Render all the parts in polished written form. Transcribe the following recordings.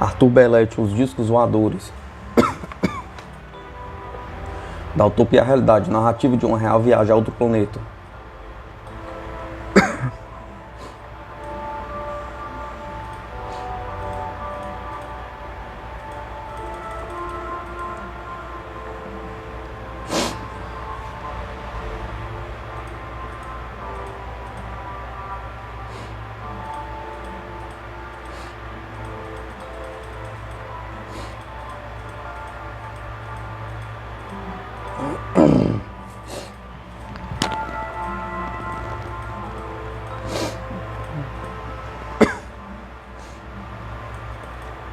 Arthur Belletti, Os Discos Voadores. Da utopia à realidade, narrativa de uma real viagem a outro planeta.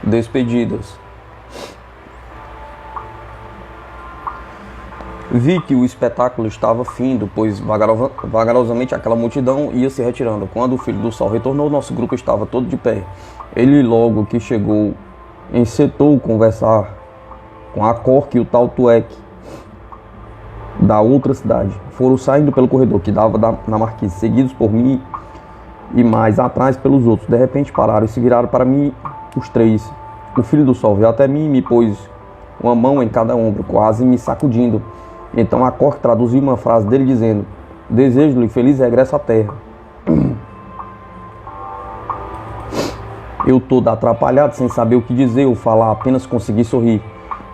Despedidas. Vi que o espetáculo estava findo, pois vagarosamente aquela multidão ia se retirando. Quando o Filho do Sol retornou, nosso grupo estava todo de pé. Ele, logo que chegou, encetou conversar com a Cork e o tal Tuek da outra cidade. Foram saindo pelo corredor que dava na marquise, seguidos por mim e mais atrás pelos outros. De repente pararam e se viraram para mim os três. O Filho do Sol veio até mim e me pôs uma mão em cada ombro, quase me sacudindo. Então a Cork traduziu uma frase dele dizendo: desejo-lhe feliz regresso à terra. Eu todo atrapalhado, sem saber o que dizer ou falar, apenas consegui sorrir,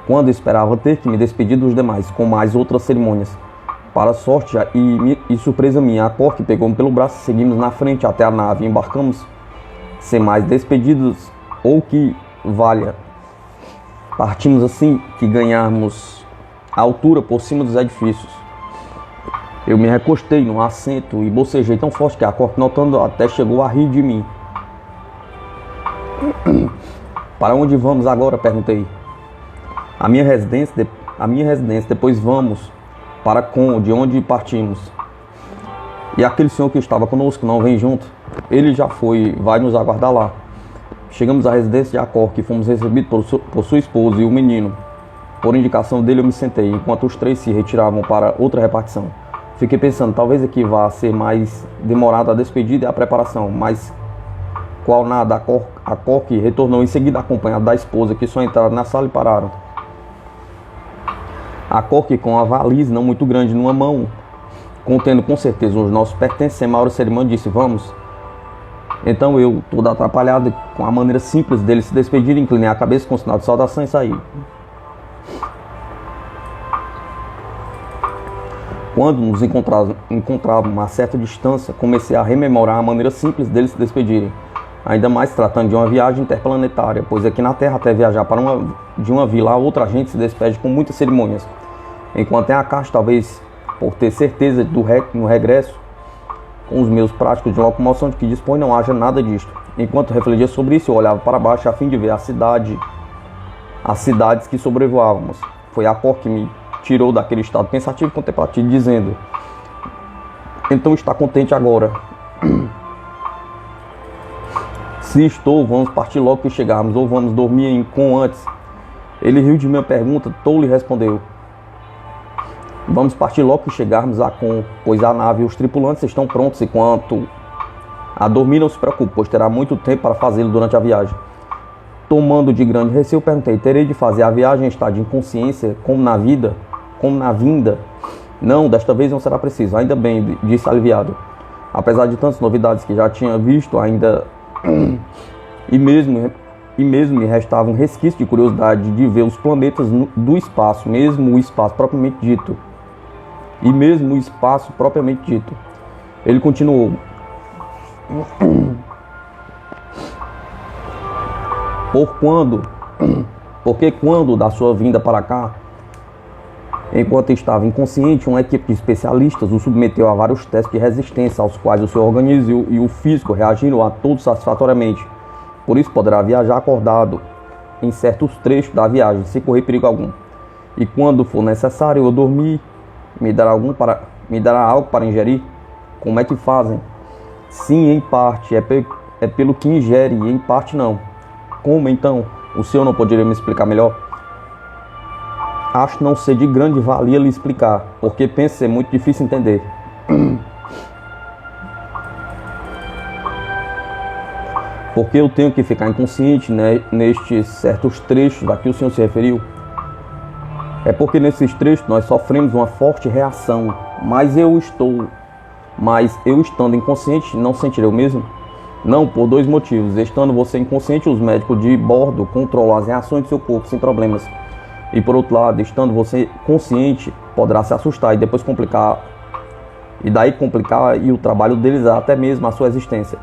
quando esperava ter que me despedir dos demais, com mais outras cerimônias. Para sorte e surpresa minha, a Cork pegou-me pelo braço e seguimos na frente até a nave. Embarcamos sem mais despedidos ou que valha. Partimos assim que ganharmos a altura por cima dos edifícios. Eu me recostei num assento e bocejei tão forte que a Cork, notando, até chegou a rir de mim. Para onde vamos agora? Perguntei. A minha residência, depois vamos para de onde partimos. E aquele senhor que estava conosco não vem junto? Ele já foi, vai nos aguardar lá. Chegamos à residência de Cork e fomos recebidos por sua esposa e o menino. Por indicação dele eu me sentei, enquanto os três se retiravam para outra repartição. Fiquei pensando, talvez aqui vá ser mais demorada a despedida e a preparação, mas qual nada, a Cork retornou em seguida acompanhada da esposa, que só entraram na sala e pararam. A Cork, com a valise não muito grande numa mão, contendo com certeza os nossos pertences, sem maior cerimônia, disse: vamos. Então eu, todo atrapalhado, com a maneira simples dele se despedir, inclinei a cabeça com sinal de saudação e saí. Quando nos encontrávamos a certa distância, comecei a rememorar a maneira simples deles se despedirem, ainda mais tratando de uma viagem interplanetária, pois aqui na Terra, até viajar de uma vila a outra, a gente se despede com muitas cerimônias. Enquanto em Akash, talvez por ter certeza no regresso, com os meus práticos de locomoção de que dispõe, não haja nada disto. Enquanto refletia sobre isso, eu olhava para baixo a fim de ver as cidades que sobrevoávamos. Foi a Cork que me tirou daquele estado pensativo e contemplativo, dizendo: então está contente agora? Se estou, vamos partir logo que chegarmos, ou vamos dormir em Com antes. Ele riu de minha pergunta, tolo, e respondeu: vamos partir logo que chegarmos a Com, pois a nave e os tripulantes estão prontos, e quanto a dormir, não se preocupe, pois terá muito tempo para fazê-lo durante a viagem. Tomando de grande receio, perguntei: terei de fazer a viagem em estado de inconsciência, como na vinda? Não, desta vez não será preciso. Ainda bem, disse aliviado. Apesar de tantas novidades que já tinha visto, ainda e mesmo me restava um resquício de curiosidade de ver os planetas do espaço, mesmo o espaço propriamente dito. Ele continuou: porque quando da sua vinda para cá, enquanto estava inconsciente, uma equipe de especialistas o submeteu a vários testes de resistência, aos quais o seu organismo e o físico reagiram a todos satisfatoriamente. Por isso poderá viajar acordado em certos trechos da viagem, sem correr perigo algum. E quando for necessário eu dormir, me dará algo para ingerir? Como é que fazem? Sim, em parte, é pelo que ingere, e em parte não. Como então? O senhor não poderia me explicar melhor? Acho não ser de grande valia lhe explicar, porque penso ser muito difícil entender. Porque eu tenho que ficar inconsciente, né, nestes certos trechos a que o senhor se referiu? É porque nesses trechos nós sofremos uma forte reação, mas eu estando inconsciente não sentirei o mesmo? Não, por dois motivos. Estando você inconsciente, os médicos de bordo controlam as reações do seu corpo sem problemas. E por outro lado, estando você consciente, poderá se assustar e depois complicar, e o trabalho deles até mesmo a sua existência.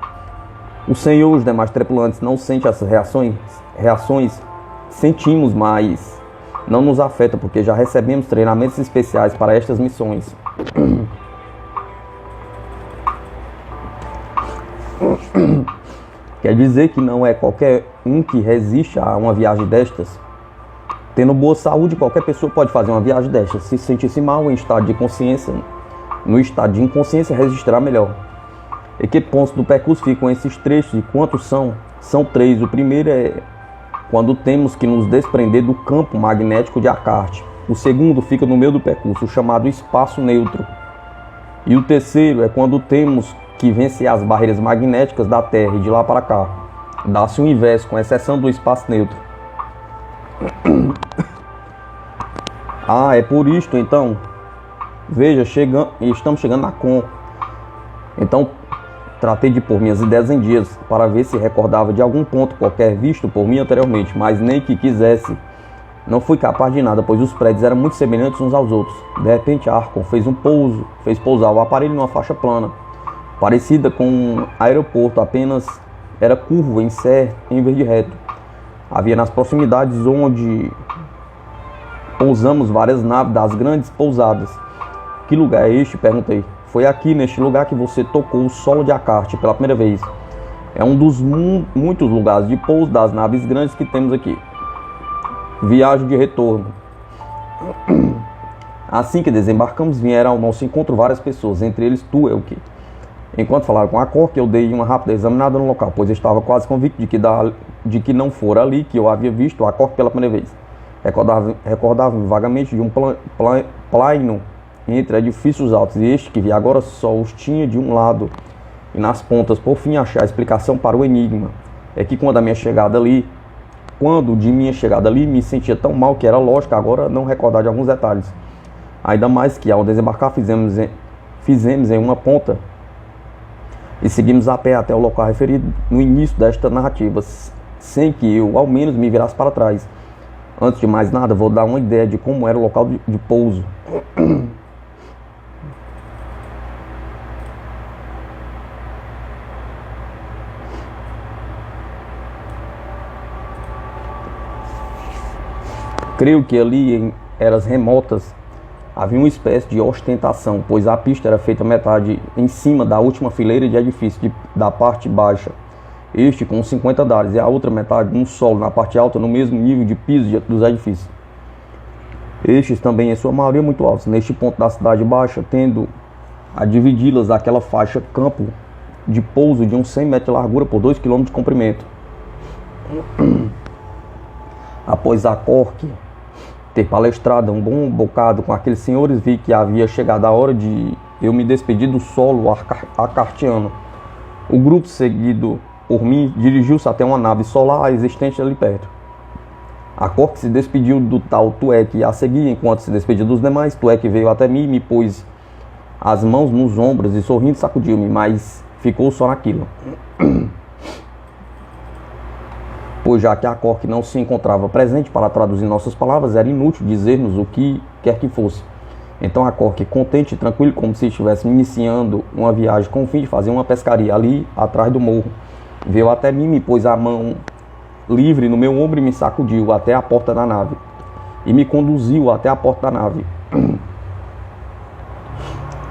O senhor e os demais tripulantes não sentem essas reações? Sentimos, mas não nos afeta, porque já recebemos treinamentos especiais para estas missões. Quer dizer que não é qualquer um que resiste a uma viagem destas? Tendo boa saúde, qualquer pessoa pode fazer uma viagem destas. Se sentir-se mal em estado de consciência, no estado de inconsciência, resistirá melhor. E que pontos do percurso ficam esses trechos e quantos são? São 3. O primeiro é quando temos que nos desprender do campo magnético de Akart. O segundo fica no meio do percurso, chamado espaço neutro. E o terceiro é quando temos que vencer as barreiras magnéticas da Terra e de lá para cá. Dá-se o inverso, com exceção do espaço neutro. Ah, é por isto então. Veja, estamos chegando na CON. Então, tratei de pôr minhas ideias em dias, para ver se recordava de algum ponto qualquer visto por mim anteriormente, mas nem que quisesse. Não fui capaz de nada, pois os prédios eram muito semelhantes uns aos outros. De repente, Archon fez pousar o aparelho numa faixa plana, parecida com um aeroporto, apenas era curvo em vez de reto. Havia nas proximidades onde pousamos várias naves das grandes pousadas. Que lugar é este? Perguntei. Foi aqui, neste lugar, que você tocou o solo de Akart pela primeira vez. É um dos muitos lugares de pouso das naves grandes que temos aqui. Viagem de retorno. Assim que desembarcamos, vieram ao nosso encontro várias pessoas, entre eles tu, Elke. Enquanto falaram com a Cork, eu dei uma rápida examinada no local, pois estava quase convicto de que não fora ali que eu havia visto a Cork pela primeira vez. Recordava-me vagamente de um plaino entre edifícios altos, e este que vi agora só os tinha de um lado, e nas pontas. Por fim, achei a explicação para o enigma. É que quando de minha chegada ali, me sentia tão mal que era lógico agora não recordar de alguns detalhes. Ainda mais que ao desembarcar fizemos em uma ponta e seguimos a pé até o local referido no início desta narrativa, sem que eu ao menos me virasse para trás. Antes de mais nada, vou dar uma ideia de como era o local de pouso. Creio que ali em eras remotas havia uma espécie de ostentação, pois a pista era feita metade em cima da última fileira de edifícios da parte baixa, este com 50 andares, e a outra metade num solo na parte alta, no mesmo nível de piso dos edifícios. Estes também, em sua maioria, muito altos, neste ponto da cidade baixa, tendo a dividi-las daquela faixa campo de pouso de uns 100 metros de largura por 2 km de comprimento. Após a Cork ter palestrado um bom bocado com aqueles senhores, vi que havia chegado a hora de eu me despedir do solo acartiano. O grupo, seguido por mim, dirigiu-se até uma nave solar existente ali perto. A Cork se despediu do tal Tuek e a seguir, enquanto se despedia dos demais. Tuek veio até mim e me pôs as mãos nos ombros e sorrindo sacudiu-me, mas ficou só naquilo. Pois já que a Cork não se encontrava presente para traduzir nossas palavras, era inútil dizer-nos o que quer que fosse. Então a Cork, contente e tranquilo, como se estivesse iniciando uma viagem com o fim de fazer uma pescaria ali atrás do morro, veio até mim, me pôs a mão livre no meu ombro e me sacudiu até a porta da nave. E me conduziu até a porta da nave,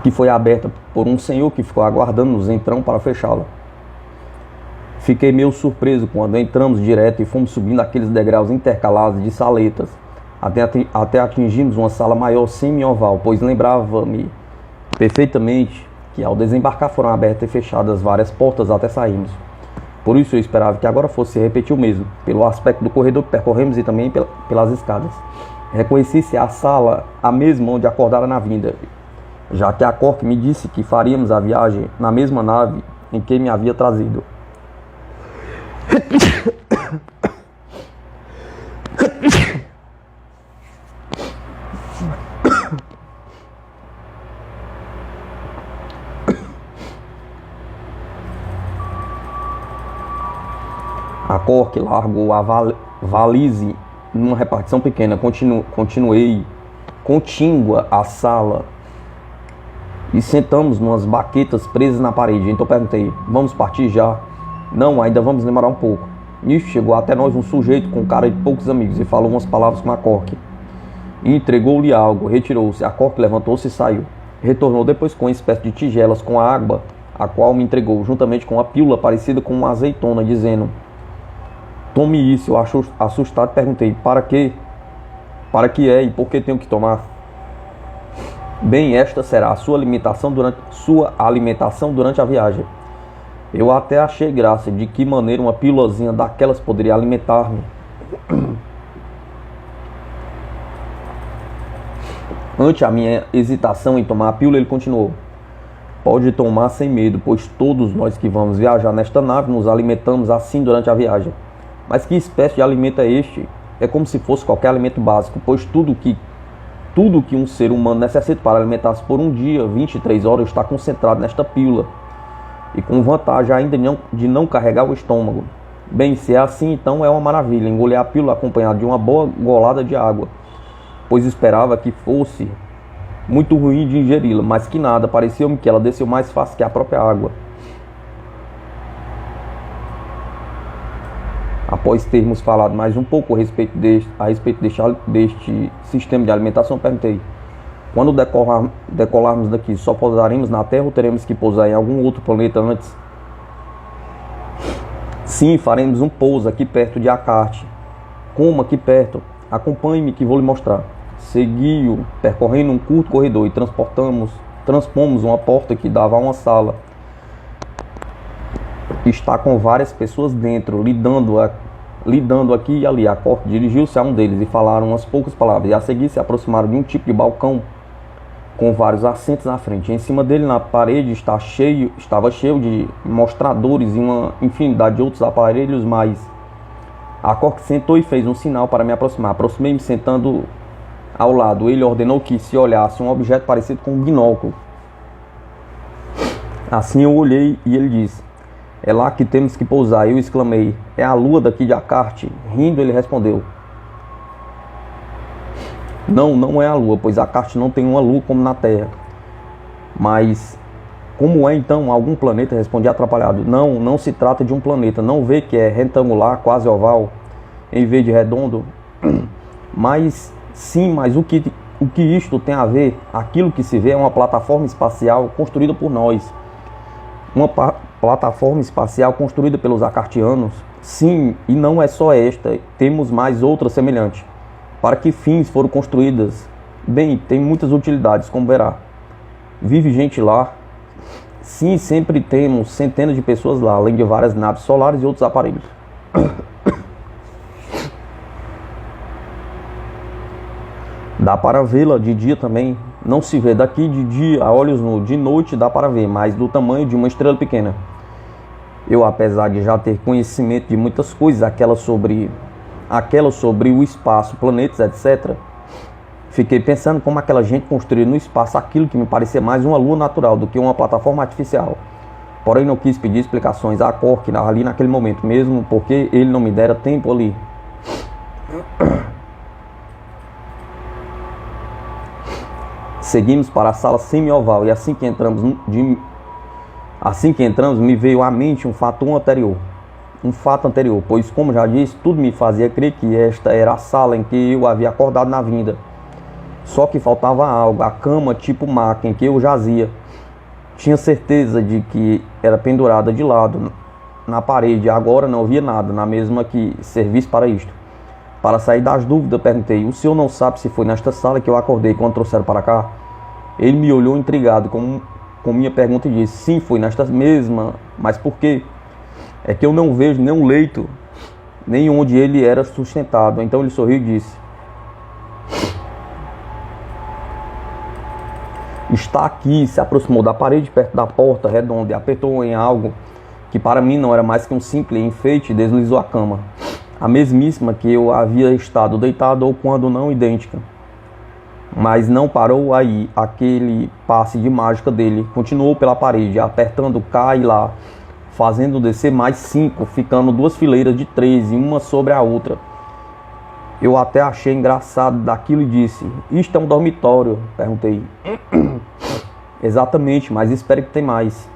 que foi aberta por um senhor que ficou aguardando-nos entrão para fechá-la. Fiquei meio surpreso quando entramos direto e fomos subindo aqueles degraus intercalados de saletas, até atingirmos uma sala maior semi-oval, pois lembrava-me perfeitamente que ao desembarcar foram abertas e fechadas várias portas até sairmos. Por isso eu esperava que agora fosse repetir o mesmo, pelo aspecto do corredor que percorremos e também pelas escadas. Reconheci-se a sala a mesma onde acordara na vinda, já que a Cork me disse que faríamos a viagem na mesma nave em que me havia trazido. A Cork largou a valise numa repartição pequena. Continuei contígua à sala e sentamos numas baquetas presas na parede. Então perguntei: vamos partir já? Não, ainda vamos demorar um pouco. Nisso chegou até nós um sujeito com cara de poucos amigos e falou umas palavras com a Cork. E entregou-lhe algo, retirou-se. A Cork levantou-se e saiu. Retornou depois com uma espécie de tigelas com água, a qual me entregou, juntamente com uma pílula parecida com uma azeitona, dizendo: tome isso. Eu assustado perguntei: para quê? Para que é e por que tenho que tomar? Bem, esta será a sua alimentação durante a viagem. Eu até achei graça. De que maneira uma pílulazinha daquelas poderia alimentar-me? Ante a minha hesitação em tomar a pílula, ele continuou: pode tomar sem medo, pois todos nós que vamos viajar nesta nave nos alimentamos assim durante a viagem. Mas que espécie de alimento é este? É como se fosse qualquer alimento básico, pois tudo que um ser humano necessita para alimentar-se por um dia, 23 horas, está concentrado nesta pílula. E com vantagem ainda de não carregar o estômago. Bem, se é assim, então é uma maravilha engolir a pílula acompanhada de uma boa golada de água, pois esperava que fosse muito ruim de ingeri-la, mas que nada, pareceu-me que ela desceu mais fácil que a própria água. Após termos falado mais um pouco a respeito deste sistema de alimentação, perguntei: quando decolarmos daqui, só pousaremos na Terra ou teremos que pousar em algum outro planeta antes? Sim, faremos um pouso aqui perto de Akart. Como aqui perto? Acompanhe-me que vou lhe mostrar. Segui-o, percorrendo um curto corredor, e transpomos uma porta que dava a uma sala. Está com várias pessoas dentro, lidando aqui e ali. A Cork dirigiu-se a um deles e falaram umas poucas palavras, e a seguir se aproximaram de um tipo de balcão com vários assentos na frente. Em cima dele, na parede, estava cheio de mostradores e uma infinidade de outros aparelhos mais. A Cork sentou e fez um sinal para me aproximar. Aproximei-me sentando ao lado. Ele ordenou que se olhasse um objeto parecido com um binóculo. Assim eu olhei e ele disse: é lá que temos que pousar. Eu exclamei: é a lua daqui de Akart? Rindo, ele respondeu: não é a lua, pois Akart não tem uma lua como na Terra. Mas como é então algum planeta? Respondi atrapalhado. Não se trata de um planeta. Não vê que é retangular, quase oval, em vez de redondo? Mas sim, mas o que isto tem a ver? Aquilo que se vê é uma plataforma espacial construída por nós. Uma plataforma espacial construída pelos acartianos? Sim, e não é só esta, temos mais outras semelhantes. Para que fins foram construídas? Bem, tem muitas utilidades, como verá. Vive gente lá? Sim, sempre temos centenas de pessoas lá, além de várias naves solares e outros aparelhos. Dá para vê-la de dia também. Não se vê daqui de dia a olhos nus. De noite dá para ver, mas do tamanho de uma estrela pequena. Eu, apesar de já ter conhecimento de muitas coisas, aquela sobre o espaço, planetas, etc., fiquei pensando como aquela gente construiu no espaço aquilo que me parecia mais uma lua natural do que uma plataforma artificial. Porém, não quis pedir explicações à Cork ali naquele momento, mesmo porque ele não me dera tempo ali. Seguimos para a sala semi-oval e assim que entramos me veio à mente um fato anterior, pois, como já disse, tudo me fazia crer que esta era a sala em que eu havia acordado na vinda. Só que faltava algo, a cama tipo maca em que eu jazia. Tinha certeza de que era pendurada de lado na parede, agora não havia nada na mesma que servisse para isto. Para sair das dúvidas, perguntei: o senhor não sabe se foi nesta sala que eu acordei quando trouxeram para cá? Ele me olhou intrigado com minha pergunta e disse: sim, foi nesta mesma. Mas por quê? É que eu não vejo nenhum leito, nem onde ele era sustentado. Então ele sorriu e disse: está aqui. Se aproximou da parede perto da porta redonda e apertou em algo que para mim não era mais que um simples enfeite, deslizou a cama, a mesmíssima que eu havia estado deitado ou quando não idêntica. Mas não parou aí aquele passe de mágica dele, continuou pela parede, apertando cá e lá, fazendo descer mais 5, ficando 2 fileiras de 3 e uma sobre a outra. Eu até achei engraçado daquilo e disse: "Isto é um dormitório?" Perguntei. "Exatamente, mas espero que tenha mais."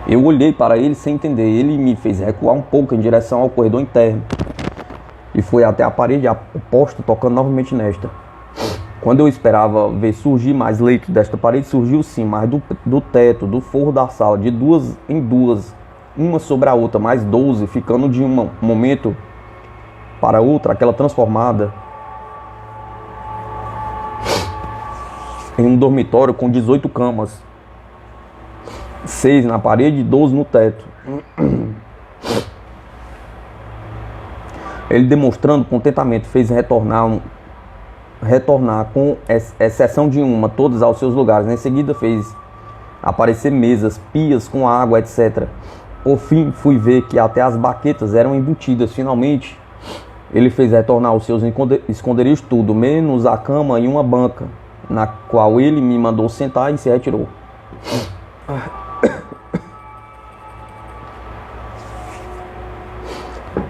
Eu olhei para ele sem entender. Ele me fez recuar um pouco em direção ao corredor interno e foi até a parede oposta, tocando novamente nesta. Quando eu esperava ver surgir mais leitos desta parede, surgiu sim, mas do teto, do forro da sala, de 2 em 2, uma sobre a outra, mais 12, ficando de um momento para outra, aquela transformada em um dormitório com 18 camas, 6 na parede e 12 no teto. Ele, demonstrando contentamento, fez retornar com exceção de uma, todas aos seus lugares. Em seguida fez aparecer mesas, pias com água, etc. Por fim, fui ver que até as baquetas eram embutidas. Finalmente, ele fez retornar os seus esconderijos tudo, menos a cama e uma banca, na qual ele me mandou sentar e se retirou.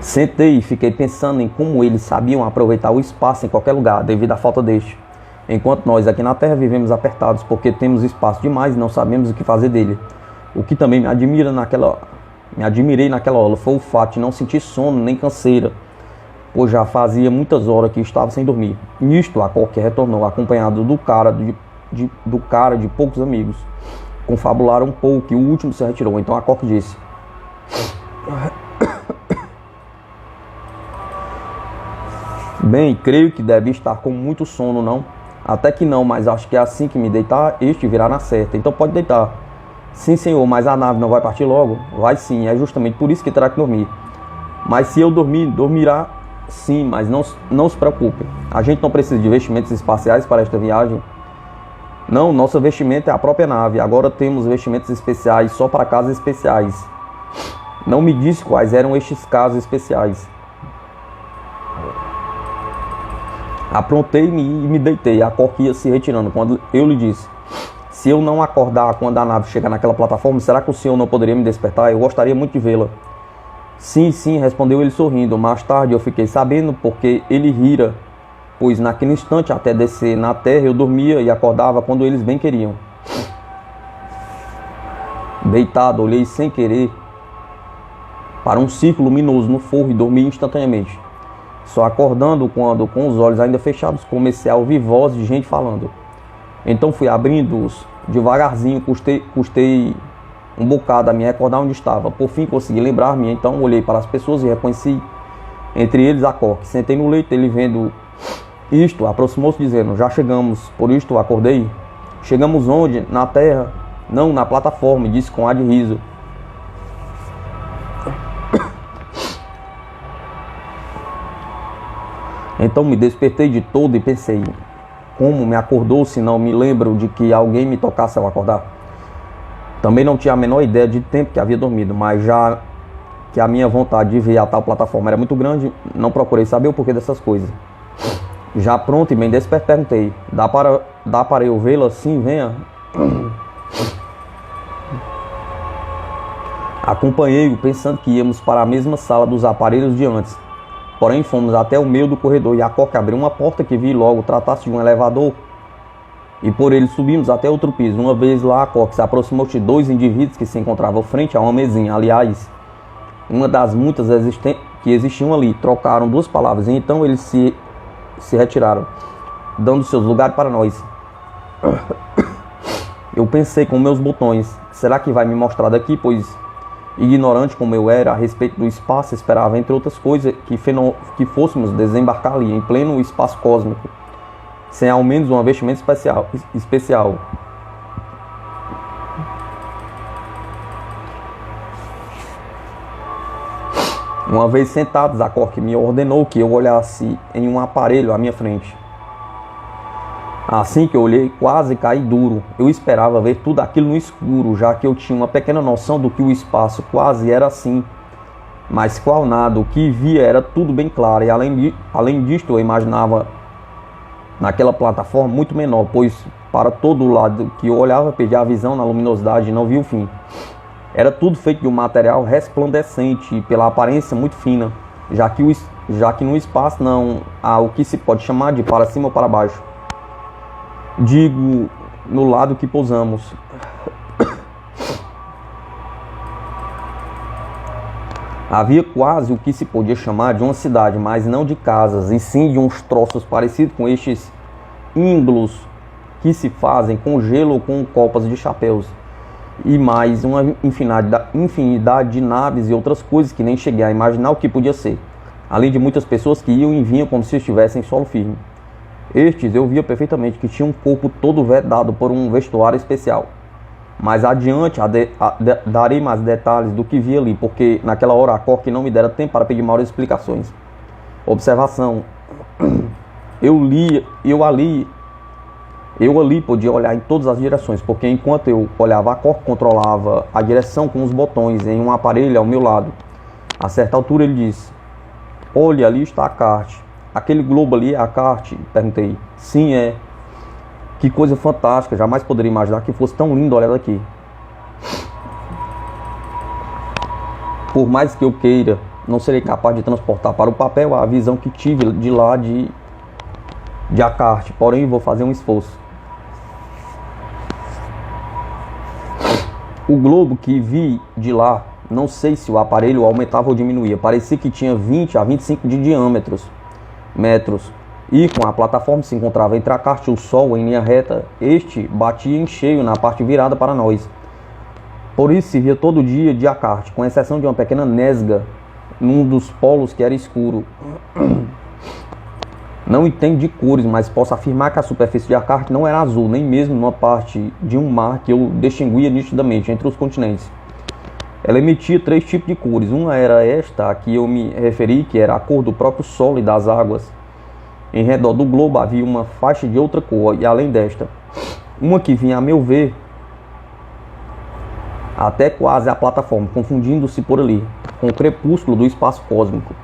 Sentei e fiquei pensando em como eles sabiam aproveitar o espaço em qualquer lugar, devido à falta deste. Enquanto nós aqui na Terra vivemos apertados, porque temos espaço demais e não sabemos o que fazer dele. O que também me admirei naquela hora foi o fato de não sentir sono nem canseira, pois já fazia muitas horas que estava sem dormir. Nisto, a Cork retornou, acompanhado do cara de poucos amigos. Confabularam um pouco e o último se retirou. Então a Cork disse: "Bem, creio que deve estar com muito sono, não?" "Até que não, mas acho que é assim que me deitar, este virá na certa. Então pode deitar." "Sim, senhor, mas a nave não vai partir logo?" "Vai sim, é justamente por isso que terá que dormir." "Mas se eu dormir, dormirá sim, mas não se preocupe. A gente não precisa de vestimentos espaciais para esta viagem." "Não, nossa vestimenta é a própria nave. Agora temos vestimentos especiais só para casos especiais." "Não me disse quais eram estes casos especiais." Aprontei-me e me deitei. A Cork ia se retirando quando eu lhe disse: "Se eu não acordar quando a nave chegar naquela plataforma, será que o senhor não poderia me despertar? Eu gostaria muito de vê-la." "Sim, sim", respondeu ele sorrindo. Mais tarde eu fiquei sabendo porque ele rira, pois naquele instante até descer na terra eu dormia e acordava quando eles bem queriam. Deitado, olhei sem querer para um círculo luminoso no forro e dormi instantaneamente. Só acordando quando, com os olhos ainda fechados, comecei a ouvir vozes de gente falando. Então fui abrindo-os devagarzinho, custei um bocado a me recordar onde estava. Por fim consegui lembrar-me, então olhei para as pessoas e reconheci entre eles a Cork. Sentei no leito, ele vendo isto, aproximou-se dizendo: "Já chegamos, por isto acordei." "Chegamos onde? Na terra?" "Não, na plataforma", disse com ar de riso. Então me despertei de todo e pensei: como me acordou se não me lembro de que alguém me tocasse ao acordar? Também não tinha a menor ideia de tempo que havia dormido, mas já que a minha vontade de ver a tal plataforma era muito grande, não procurei saber o porquê dessas coisas. Já pronto e bem desperto, perguntei: Dá para eu vê-la? Sim, venha." Acompanhei-o pensando que íamos para a mesma sala dos aparelhos de antes. Porém fomos até o meio do corredor e a Cork abriu uma porta que vi logo tratasse de um elevador. E por ele subimos até outro piso. Uma vez lá, a Cork se aproximou de 2 indivíduos que se encontravam frente a uma mesinha. Aliás, uma das muitas que existiam ali. Trocaram 2 palavras e então eles se retiraram, dando seus lugares para nós. Eu pensei com meus botões: será que vai me mostrar daqui? Pois, ignorante como eu era a respeito do espaço, esperava, entre outras coisas, que fôssemos desembarcar ali, em pleno espaço cósmico, sem ao menos uma vestimenta especial. Uma vez sentados, a Cork me ordenou que eu olhasse em um aparelho à minha frente. Assim que eu olhei, quase caí duro. Eu esperava ver tudo aquilo no escuro, já que eu tinha uma pequena noção do que o espaço quase era assim. Mas qual nada, o que via era tudo bem claro, e além disto eu imaginava naquela plataforma muito menor, pois para todo lado que eu olhava perdia a visão na luminosidade e não via o fim. Era tudo feito de um material resplandecente e pela aparência muito fina, já que no espaço não há o que se pode chamar de para cima ou para baixo. Digo, no lado que pousamos. Havia quase o que se podia chamar de uma cidade, mas não de casas, e sim de uns troços parecidos com estes ímbolos que se fazem com gelo ou com copas de chapéus. E mais uma infinidade de naves e outras coisas que nem cheguei a imaginar o que podia ser. Além de muitas pessoas que iam e vinham como se estivessem em solo firme. Estes eu via perfeitamente que tinham um corpo todo vedado por um vestuário especial. Mais adiante darei mais detalhes do que vi ali, porque naquela hora a Cork não me dera tempo para pedir maiores explicações. Observação. Eu ali podia olhar em todas as direções, porque enquanto eu olhava, a Cork controlava a direção com os botões em um aparelho ao meu lado. A certa altura ele disse: "Olha, ali está a Cart." "Aquele globo ali é a Cart?" Perguntei. "Sim, é." "Que coisa fantástica, jamais poderia imaginar que fosse tão lindo olhar daqui." "Por mais que eu queira, não serei capaz de transportar para o papel a visão que tive de lá de Akart, porém vou fazer um esforço." O globo que vi de lá, não sei se o aparelho aumentava ou diminuía, parecia que tinha 20 a 25 de diâmetros, metros. E com a plataforma se encontrava entre a Akart e o Sol em linha reta, este batia em cheio na parte virada para nós. Por isso se via todo dia de Akart, com exceção de uma pequena nesga num dos polos que era escuro. Não entendo de cores, mas posso afirmar que a superfície de Akart não era azul, nem mesmo numa parte de um mar que eu distinguia nitidamente entre os continentes. Ela emitia 3 tipos de cores. Uma era esta a que eu me referi, que era a cor do próprio solo e das águas. Em redor do globo havia uma faixa de outra cor, e além desta, uma que vinha, a meu ver, até quase a plataforma, confundindo-se por ali, com o crepúsculo do espaço cósmico.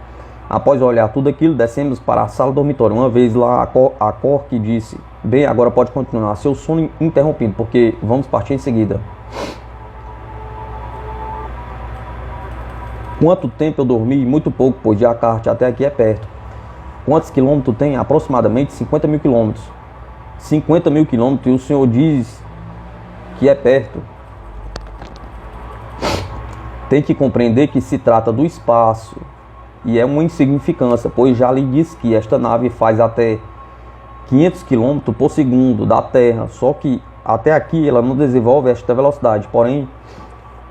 Após olhar tudo aquilo, descemos para a sala dormitória. Uma vez lá, a Cork disse: "Bem, agora pode continuar seu sono interrompido, porque vamos partir em seguida." Quanto tempo eu dormi? Muito pouco, pois de Akart até aqui é perto. Quantos quilômetros tem? Aproximadamente 50 mil quilômetros. 50 mil quilômetros, e o senhor diz que é perto. Tem que compreender que se trata do espaço, e é uma insignificância, pois já lhe disse que esta nave faz até 500 km por segundo da Terra, só que até aqui ela não desenvolve esta velocidade, porém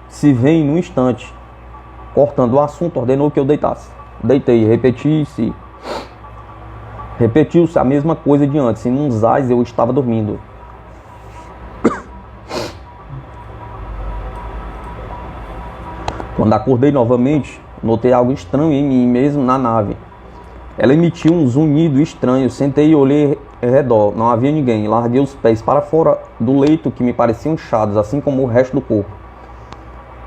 se vem num instante. Cortando o assunto, ordenou que eu deitasse. Deitei, repetiu-se a mesma coisa de antes, e num zás eu estava dormindo. Quando acordei novamente, notei algo estranho em mim mesmo na nave. Ela emitiu um zunido estranho. Sentei e olhei ao redor. Não havia ninguém. Larguei os pés para fora do leito, que me pareciam inchados, assim como o resto do corpo.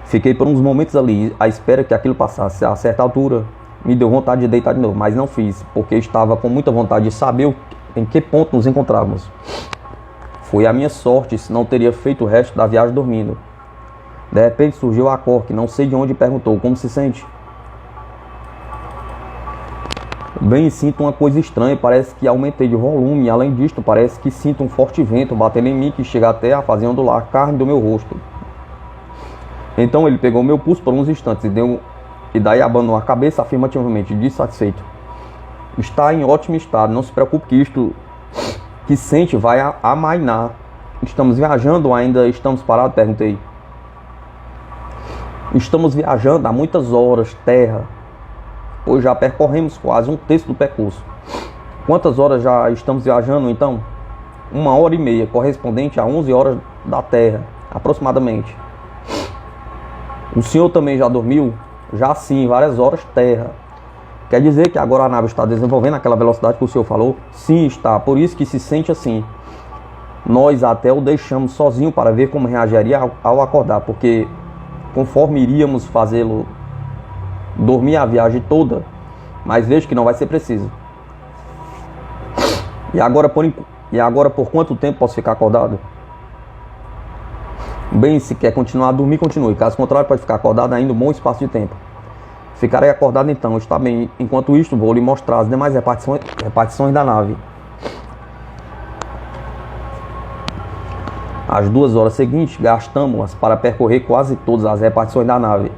Fiquei por uns momentos ali, à espera que aquilo passasse. A certa altura, me deu vontade de deitar de novo, mas não fiz, porque estava com muita vontade de saber em que ponto nos encontrávamos. Foi a minha sorte, se não teria feito o resto da viagem dormindo. De repente surgiu a Cork, não sei de onde, perguntou: "Como se sente?" "Bem, sinto uma coisa estranha, parece que aumentei de volume, e além disto, parece que sinto um forte vento batendo em mim que chega até a fazer ondular a carne do meu rosto." Então ele pegou meu pulso por uns instantes e daí abanou a cabeça afirmativamente, disse satisfeito: "Está em ótimo estado, não se preocupe que isto que sente vai amainar." "Estamos viajando ou ainda estamos parados?" perguntei. "Estamos viajando há muitas horas, terra, pois já percorremos quase um terço do percurso." "Quantas horas já estamos viajando então?" 1h30, correspondente a 11 horas da terra, aproximadamente." "O senhor também já dormiu?" "Já sim, várias horas terra." "Quer dizer que agora a nave está desenvolvendo aquela velocidade que o senhor falou?" "Sim, está, por isso que se sente assim." Nós até o deixamos sozinho para ver como reagiria ao acordar, porque conforme iríamos fazê-lo dormir a viagem toda, mas vejo que não vai ser preciso. E agora por quanto tempo posso ficar acordado? Bem, se quer continuar a dormir, continue. Caso contrário, pode ficar acordado ainda um bom espaço de tempo. Ficarei acordado então, está bem. Enquanto isto, vou lhe mostrar as demais repartições da nave. As 2 horas seguintes, gastamos-las para percorrer quase todas as repartições da nave.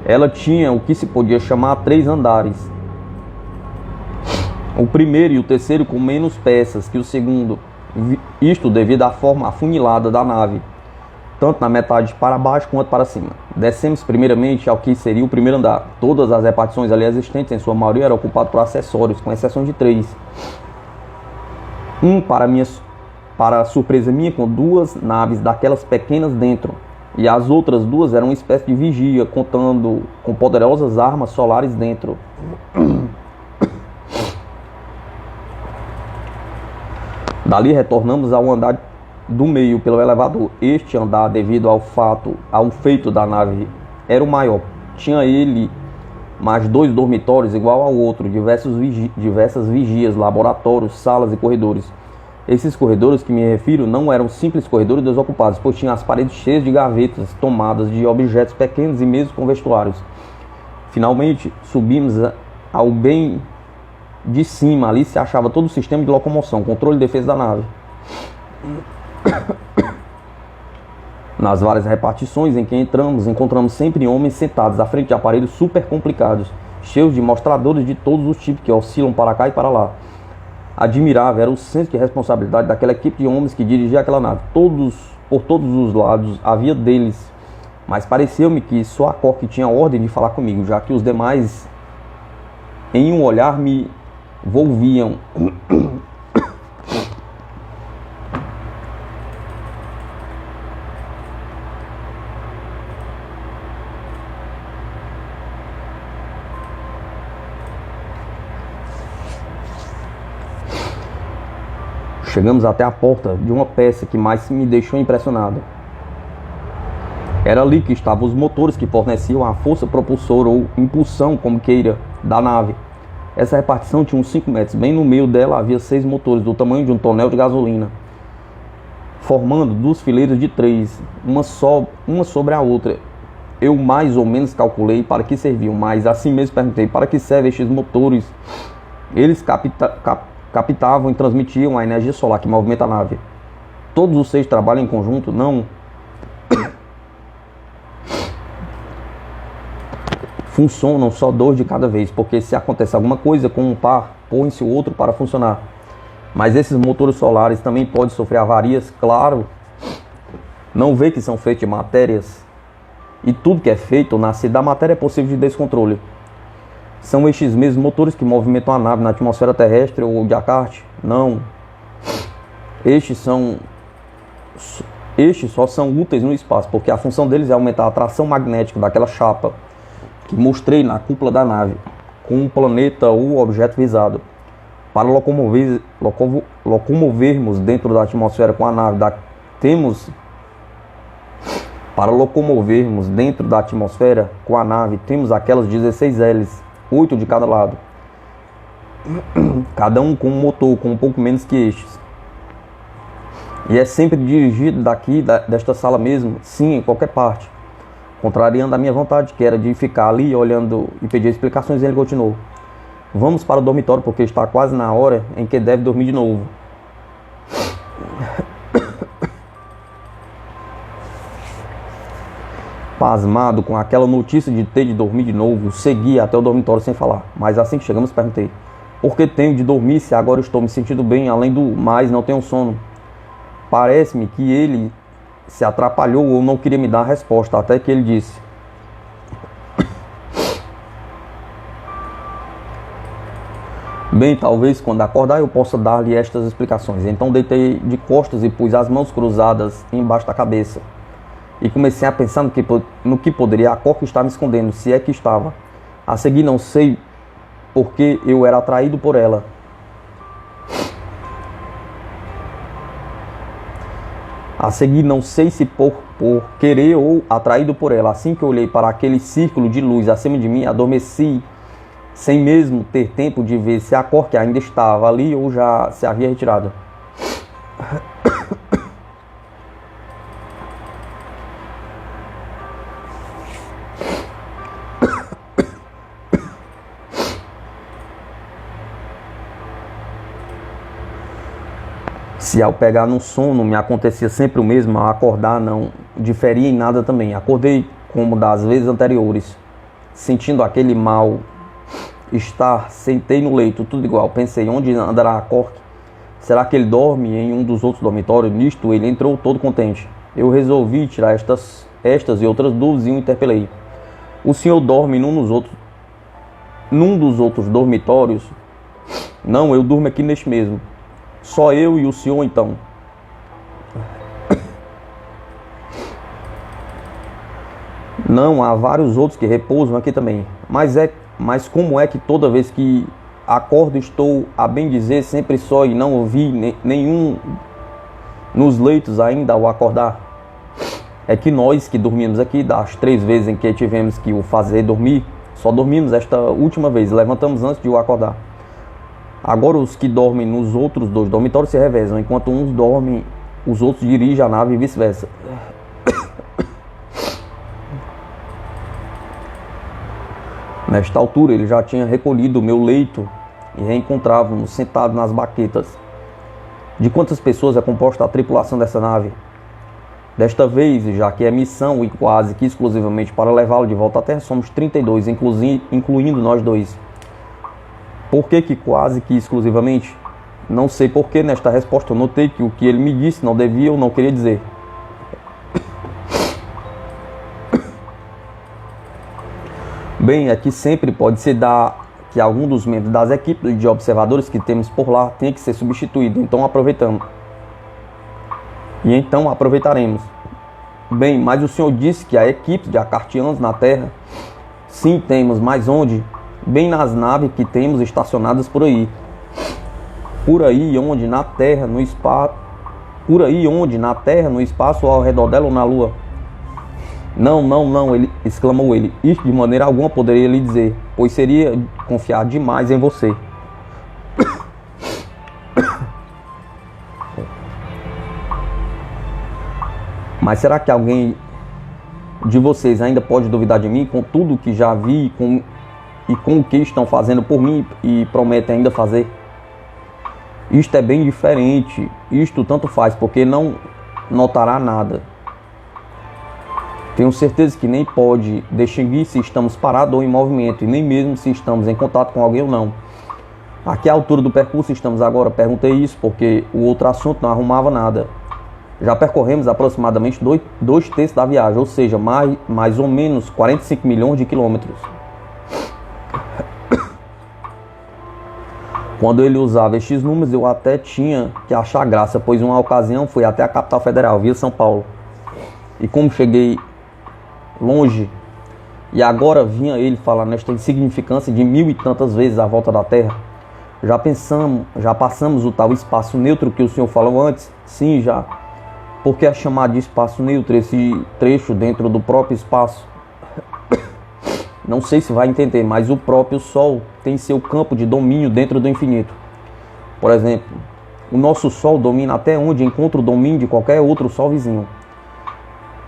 Ela tinha o que se podia chamar 3 andares. O primeiro e o terceiro com menos peças que o segundo. Isto devido à forma afunilada da nave, tanto na metade para baixo quanto para cima. Descemos primeiramente ao que seria o primeiro andar. Todas as repartições ali existentes, em sua maioria, eram ocupadas por acessórios, com exceção de 3. Para surpresa minha, com 2 naves daquelas pequenas dentro. E as outras 2 eram uma espécie de vigia, contando com poderosas armas solares dentro. Dali retornamos ao andar do meio pelo elevador. Este andar, devido ao feito da nave, era o maior. Tinha ele mais 2 dormitórios igual ao outro, diversas vigias, laboratórios, salas e corredores. Esses corredores que me refiro não eram simples corredores desocupados, pois tinham as paredes cheias de gavetas tomadas de objetos pequenos e mesmo com vestuários. Finalmente, subimos ao bem de cima. Ali se achava todo o sistema de locomoção, controle e defesa da nave. Nas várias repartições em que encontramos sempre homens sentados à frente de aparelhos super complicados, cheios de mostradores de todos os tipos que oscilam para cá e para lá. Admirável era o senso de responsabilidade daquela equipe de homens que dirigia aquela nave. Por todos os lados havia deles, mas pareceu-me que só a Cork tinha ordem de falar comigo, já que os demais em um olhar me volviam. Chegamos até a porta de uma peça que mais me deixou impressionado. Era ali que estavam os motores que forneciam a força propulsora ou impulsão, como queira, da nave. Essa repartição tinha uns 5 metros. Bem no meio dela havia 6 motores do tamanho de um tonel de gasolina, formando 2 fileiras de 3, uma sobre a outra. Eu mais ou menos calculei para que serviam, mas assim mesmo perguntei: para que servem estes motores? Eles captavam e transmitiam a energia solar que movimenta a nave. Todos os 6 trabalham em conjunto? Não. Funcionam só 2 de cada vez, porque se acontece alguma coisa com um par, põe-se o outro para funcionar. Mas esses motores solares também podem sofrer avarias, claro. Não vê que são feitos de matérias? E tudo que é feito ou nascido da matéria é possível de descontrole. São estes mesmos motores que movimentam a nave na atmosfera terrestre ou de Akart? Não. Estes só são úteis no espaço, porque a função deles é aumentar a atração magnética daquela chapa que mostrei na cúpula da nave, com um planeta ou objeto visado. Para locomovermos dentro da atmosfera com a nave, temos aquelas 16 hélices, 8 de cada lado, cada um com um motor com um pouco menos que estes. E é sempre dirigido desta sala mesmo, sim, em qualquer parte, contrariando a minha vontade, que era de ficar ali olhando e pedir explicações. Ele continuou: vamos para o dormitório, porque está quase na hora em que deve dormir de novo. Pasmado com aquela notícia de ter de dormir de novo, segui até o dormitório sem falar. Mas assim que chegamos, perguntei: por que tenho de dormir se agora estou me sentindo bem? Além do mais, não tenho sono. Parece-me que ele se atrapalhou ou não queria me dar a resposta, até que ele disse: bem, talvez quando acordar eu possa dar-lhe estas explicações. Então deitei de costas e pus as mãos cruzadas embaixo da cabeça. E comecei a pensar no que poderia a Cork estar me escondendo, se é que estava. A seguir, não sei porque eu era atraído por ela. A seguir, não sei se por querer ou atraído por ela, assim que eu olhei para aquele círculo de luz acima de mim, adormeci, sem mesmo ter tempo de ver se a Cork ainda estava ali ou já se havia retirado. Se ao pegar no sono me acontecia sempre o mesmo, ao acordar não diferia em nada também. Acordei como das vezes anteriores, sentindo aquele mal-estar, sentei no leito, tudo igual. Pensei, onde andará a Cork? Será que ele dorme em um dos outros dormitórios? Nisto ele entrou todo contente. Eu resolvi tirar estas e outras dúvidas e o interpelei. O senhor dorme num dos outros dormitórios? Não, eu durmo aqui neste mesmo. Só eu e o senhor, então? Não, há vários outros que repousam aqui também. Mas como é que toda vez que acordo estou, a bem dizer, sempre só e não ouvi nenhum nos leitos ainda ao acordar? É que nós que dormimos aqui, das 3 vezes em que tivemos que o fazer dormir, só dormimos esta última vez, levantamos antes de o acordar. Agora os que dormem nos outros 2 dormitórios se revezam, enquanto uns dormem, os outros dirigem a nave e vice-versa. Nesta altura ele já tinha recolhido o meu leito e reencontrávamos sentados nas baquetas. De quantas pessoas é composta a tripulação dessa nave? Desta vez, já que é missão e quase que exclusivamente para levá-lo de volta à Terra, somos 32, incluindo nós 2. Por que quase que exclusivamente? Não sei por que nesta resposta eu notei que o que ele me disse não devia ou não queria dizer. Bem, é que sempre pode se dar que algum dos membros das equipes de observadores que temos por lá tenha que ser substituído, então aproveitaremos. Bem, mas o senhor disse que há equipes de acartianos na Terra? Sim, temos, mas onde? Bem nas naves que temos estacionadas por aí. Por aí onde na Terra, no espaço ou ao redor dela ou na Lua? Não, exclamou ele. Isto de maneira alguma poderia lhe dizer, pois seria confiar demais em você. Mas será que alguém de vocês ainda pode duvidar de mim com tudo que já vi e com o que estão fazendo por mim e prometem ainda fazer? Isto é bem diferente. Isto tanto faz, porque não notará nada. Tenho certeza que nem pode distinguir se estamos parados ou em movimento, e nem mesmo se estamos em contato com alguém ou não. A que altura do percurso estamos agora? Perguntei isso porque o outro assunto não arrumava nada. Já percorremos aproximadamente 2/3 da viagem, ou seja, mais ou menos 45 milhões de quilômetros. Quando ele usava estes números, eu até tinha que achar graça, pois uma ocasião fui até a capital federal, via São Paulo. E como cheguei longe, e agora vinha ele falar nesta insignificância de 1000 e tantas vezes a volta da Terra. Já passamos o tal espaço neutro que o senhor falou antes? Sim, já. Por que é chamado de espaço neutro esse trecho dentro do próprio espaço? Não sei se vai entender, mas o próprio Sol tem seu campo de domínio dentro do infinito. Por exemplo, o nosso Sol domina até onde encontra o domínio de qualquer outro Sol vizinho.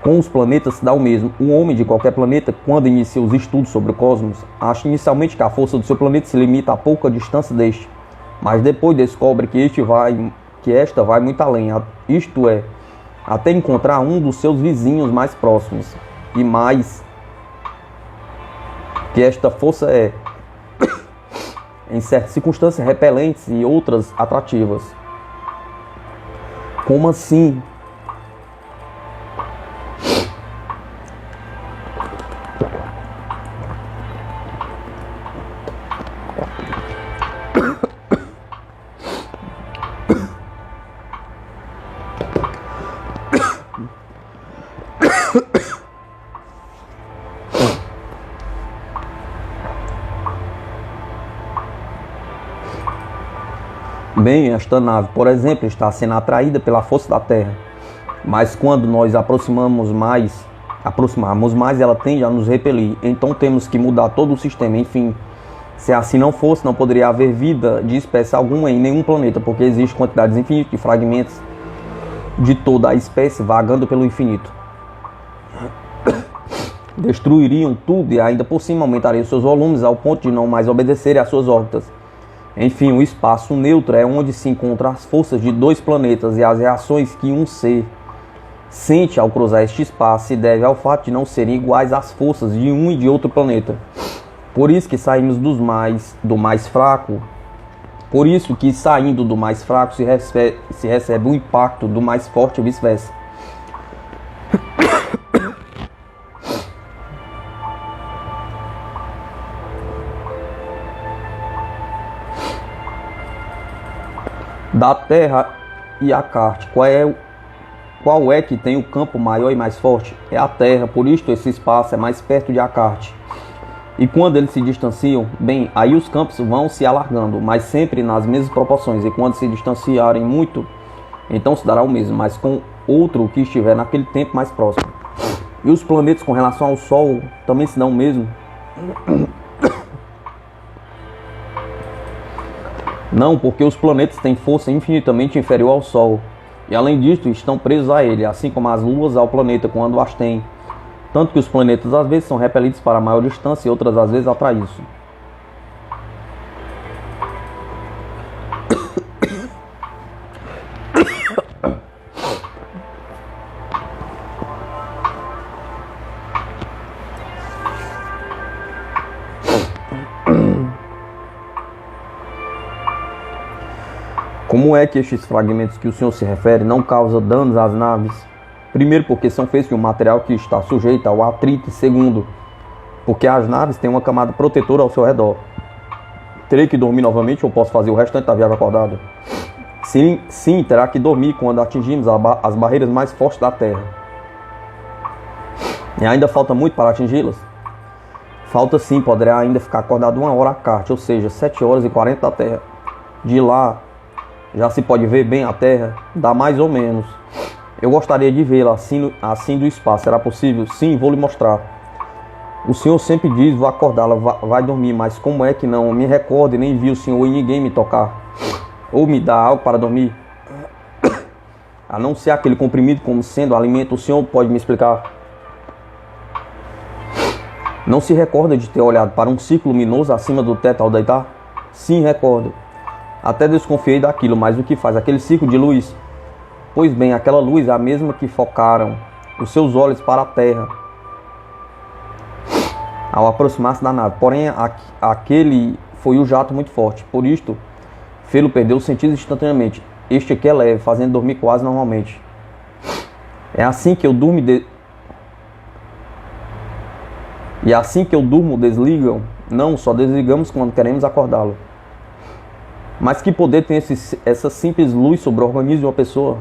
Com os planetas se dá o mesmo. O homem de qualquer planeta, quando inicia os estudos sobre o cosmos, acha inicialmente que a força do seu planeta se limita a pouca distância deste, mas depois descobre que esta vai muito além, isto é, até encontrar um dos seus vizinhos mais próximos, e mais que esta força é, em certas circunstâncias, repelentes e outras atrativas. Como assim? Bem, esta nave, por exemplo, está sendo atraída pela força da Terra. Mas quando nós aproximarmos mais, ela tende a nos repelir. Então temos que mudar todo o sistema. Enfim, se assim não fosse, não poderia haver vida de espécie alguma em nenhum planeta, porque existe quantidades infinitas de fragmentos de toda a espécie vagando pelo infinito. Destruiriam tudo e ainda por cima aumentariam seus volumes ao ponto de não mais obedecerem às suas órbitas. Enfim, o espaço neutro é onde se encontram as forças de dois planetas, e as reações que um ser sente ao cruzar este espaço se deve ao fato de não serem iguais às forças de um e de outro planeta. Por isso que saímos do mais fraco. Por isso que saindo do mais fraco se recebe o impacto do mais forte e vice-versa. Da Terra e a Carte, qual é que tem o campo maior e mais forte? É a Terra, por isto esse espaço é mais perto de Acarte. E quando eles se distanciam, bem, aí os campos vão se alargando, mas sempre nas mesmas proporções. E quando se distanciarem muito, então se dará o mesmo, mas com outro que estiver naquele tempo mais próximo. E os planetas com relação ao Sol também se dão o mesmo? Não, porque os planetas têm força infinitamente inferior ao Sol. E além disso, estão presos a ele, assim como as luas ao planeta quando as têm. Tanto que os planetas às vezes são repelidos para maior distância e outras às vezes atraídos. Como é que estes fragmentos que o senhor se refere não causam danos às naves? Primeiro, porque são feitos de um material que está sujeito ao atrito. E segundo, porque as naves têm uma camada protetora ao seu redor. Terei que dormir novamente ou posso fazer o restante da viagem acordado? Sim, terá que dormir quando atingirmos as barreiras mais fortes da Terra. E ainda falta muito para atingi-las? Falta sim, poderá ainda ficar acordado 1 hora a Carte, ou seja, 7 horas e 40 da Terra. De lá, já se pode ver bem a Terra, dá mais ou menos. Eu gostaria de vê-la assim do espaço, será possível? Sim, vou lhe mostrar. O senhor sempre diz, vou acordá-la, vai dormir, mas como é que não me recordo e nem vi o senhor e ninguém me tocar? Ou me dá algo para dormir? A não ser aquele comprimido como sendo alimento, o senhor pode me explicar? Não se recorda de ter olhado para um círculo luminoso acima do teto ao deitar? Sim, recordo. Até desconfiei daquilo, mas o que faz aquele círculo de luz? Pois bem, aquela luz é a mesma que focaram os seus olhos para a Terra ao aproximar-se da nave. Porém, aquele foi o jato muito forte. Por isto, fê-lo perder os sentidos instantaneamente. Este aqui é leve, fazendo dormir quase normalmente. É assim que eu durmo E assim que eu durmo, desligam? Não, só desligamos quando queremos acordá-lo. Mas que poder tem essa simples luz sobre o organismo de uma pessoa?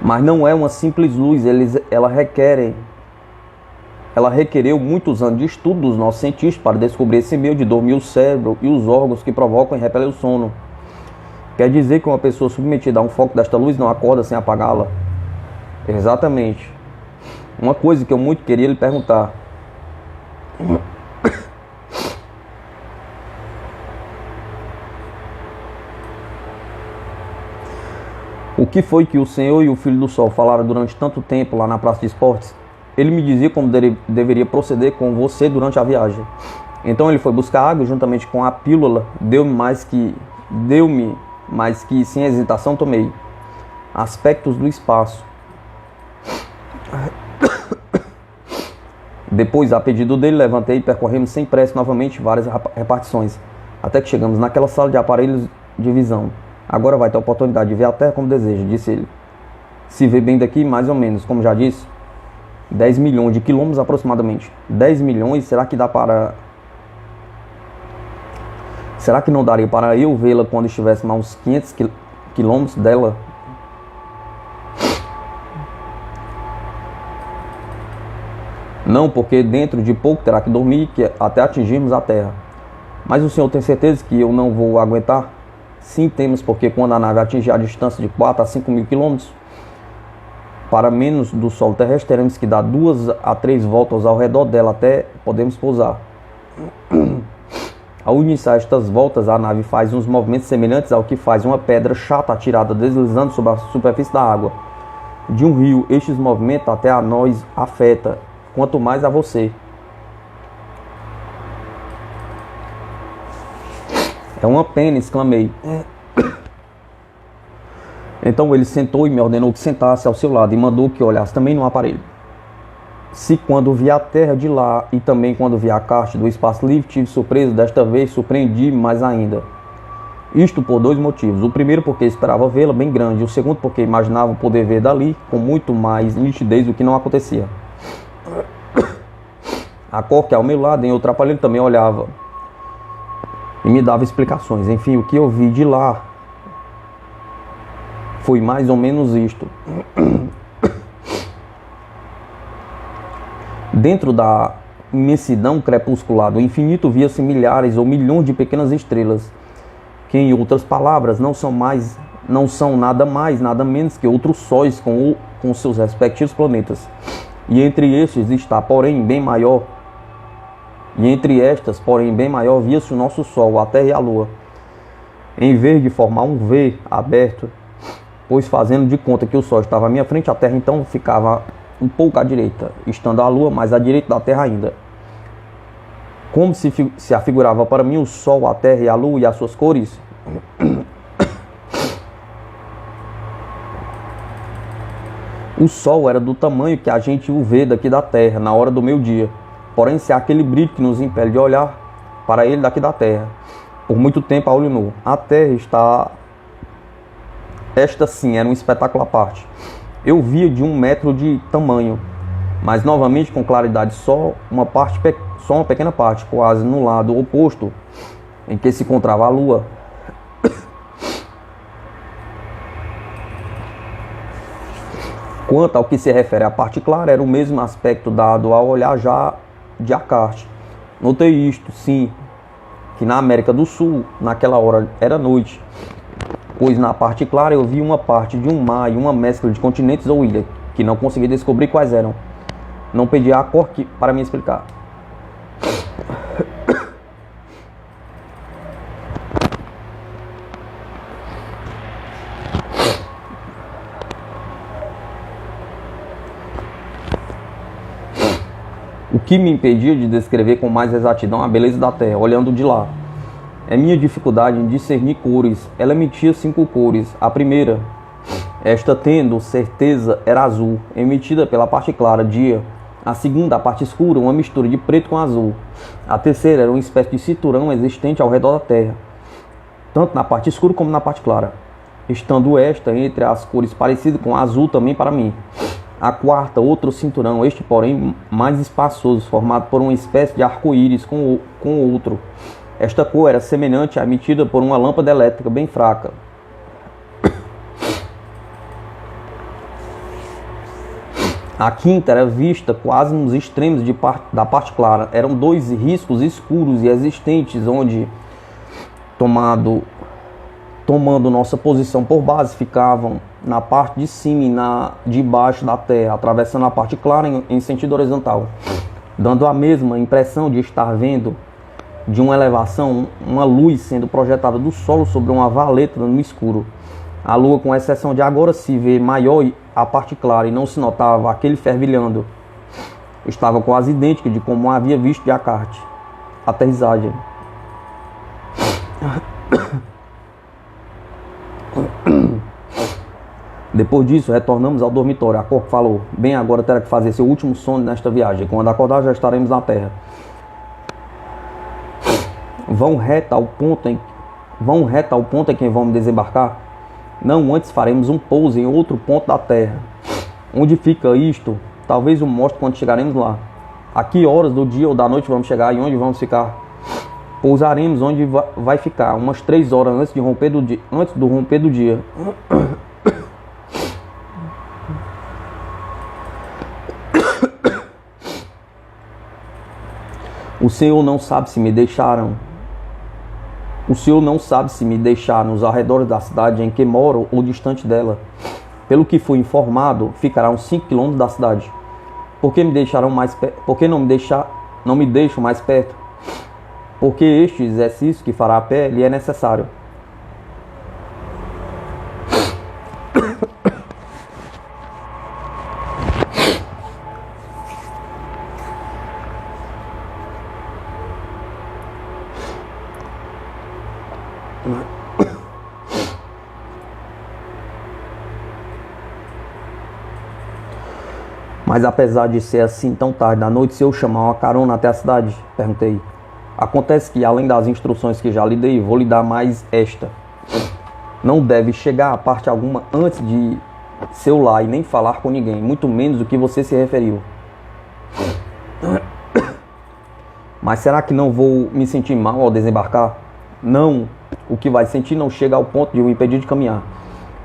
Mas não é uma simples luz, ela requereu muitos anos de estudo dos nossos cientistas para descobrir esse meio de dormir o cérebro e os órgãos que provocam e repelem o sono. Quer dizer que uma pessoa submetida a um foco desta luz não acorda sem apagá-la? Exatamente. Uma coisa que eu muito queria lhe perguntar. O que foi que o Senhor e o Filho do Sol falaram durante tanto tempo lá na praça de esportes? Ele me dizia como deveria proceder com você durante a viagem. Então ele foi buscar água juntamente com a pílula, deu-me mas que sem hesitação tomei. Aspectos do espaço. Depois, a pedido dele, levantei e percorremos sem pressa novamente várias repartições, até que chegamos naquela sala de aparelhos de visão. Agora vai ter a oportunidade de ver a Terra como deseja, disse ele. Se vê bem daqui, mais ou menos, como já disse, 10 milhões de quilômetros aproximadamente. 10 milhões, será que dá para... Será que não daria para eu vê-la quando estivéssemos a uns 500 quilômetros dela? Não, porque dentro de pouco terá que dormir até atingirmos a terra. Mas o senhor tem certeza que eu não vou aguentar? Sim, temos, porque quando a nave atingir a distância de 4 a 5 mil quilômetros para menos do solo terrestre, teremos que dar 2 a 3 voltas ao redor dela até podemos pousar. Ao iniciar estas voltas, a nave faz uns movimentos semelhantes ao que faz uma pedra chata atirada deslizando sobre a superfície da água de um rio. Estes movimentos até a nós afeta, quanto mais a você. É uma pena, exclamei. Então ele sentou e me ordenou que sentasse ao seu lado e mandou que olhasse também no aparelho. Se quando vi a terra de lá e também quando vi a caixa do espaço livre tive surpresa, desta vez surpreendi mais ainda. Isto por 2 motivos. O primeiro porque esperava vê-la bem grande, e o segundo porque imaginava poder ver dali com muito mais nitidez o que não acontecia. A Cork ao meu lado em outro aparelho também olhava e me dava explicações. Enfim, o que eu vi de lá foi mais ou menos isto. Dentro da imensidão crepuscular do infinito via-se milhares ou milhões de pequenas estrelas, que em outras palavras não são nada mais, nada menos que outros sóis com seus respectivos planetas. E entre estes está, porém, bem maior. E entre estas, porém, bem maior, via-se o nosso Sol, a Terra e a Lua. Em vez de formar um V aberto, pois fazendo de conta que o Sol estava à minha frente, a Terra então ficava um pouco à direita, estando a Lua mais à direita da Terra ainda. Como se afigurava para mim o Sol, a Terra e a Lua e as suas cores? O Sol era do tamanho que a gente o vê daqui da Terra, na hora do meio-dia. Porém, se há aquele brilho que nos impele de olhar para ele daqui da Terra, por muito tempo a olho nu. A Terra está... Esta sim era um espetáculo à parte. Eu via de 1 metro de tamanho, mas novamente com claridade só uma pequena parte, quase no lado oposto em que se encontrava a Lua. Quanto ao que se refere à parte clara, era o mesmo aspecto dado ao olhar já de Descartes. Notei isto, sim, que na América do Sul, naquela hora era noite, pois na parte clara eu vi uma parte de um mar e uma mescla de continentes ou ilhas, que não consegui descobrir quais eram. Não pedi a Cork para me explicar. O que me impedia de descrever com mais exatidão a beleza da Terra, olhando de lá, é minha dificuldade em discernir cores. Ela emitia 5 cores. A primeira, esta tendo certeza, era azul, emitida pela parte clara, dia. A segunda, a parte escura, uma mistura de preto com azul. A terceira era uma espécie de cinturão existente ao redor da Terra, tanto na parte escura como na parte clara, estando esta entre as cores parecida com azul também para mim. A quarta, outro cinturão, este porém mais espaçoso, formado por uma espécie de arco-íris com outro. Esta cor era semelhante à emitida por uma lâmpada elétrica bem fraca. A quinta era vista quase nos extremos da parte clara. Eram 2 riscos escuros e existentes, onde, tomando nossa posição por base, ficavam na parte de cima e de baixo da Terra, atravessando a parte clara em sentido horizontal, dando a mesma impressão de estar vendo de uma elevação uma luz sendo projetada do solo sobre uma valeta no escuro. A Lua, com exceção de agora se vê maior a parte clara e não se notava aquele fervilhando, estava quase idêntica de como havia visto de Descartes. Aterrissagem. Depois disso, retornamos ao dormitório. A Cork falou: bem, agora terá que fazer seu último sono nesta viagem. Quando acordar, já estaremos na Terra. Vão reto ao ponto em que vamos desembarcar? Não, antes faremos um pouso em outro ponto da Terra. Onde fica isto? Talvez o mostre quando chegaremos lá. A que horas do dia ou da noite vamos chegar e onde vamos ficar? Pousaremos onde vai ficar, umas 3 horas antes do romper do dia. O Senhor não sabe se me deixaram. O Senhor não sabe se me deixar nos arredores da cidade em que moro ou distante dela. Pelo que fui informado, ficará uns 5 quilômetros da cidade. Por que me deixarão mais perto? Por que não me deixam mais perto? Porque este exercício que fará a pé lhe é necessário. Mas apesar de ser assim tão tarde da noite, se eu chamar uma carona até a cidade? Perguntei. Acontece que, além das instruções que já lhe dei, vou lhe dar mais esta. Não deve chegar a parte alguma antes de seu lar e nem falar com ninguém, muito menos do que você se referiu. Mas será que não vou me sentir mal ao desembarcar? Não, o que vai sentir não chega ao ponto de o impedir de caminhar.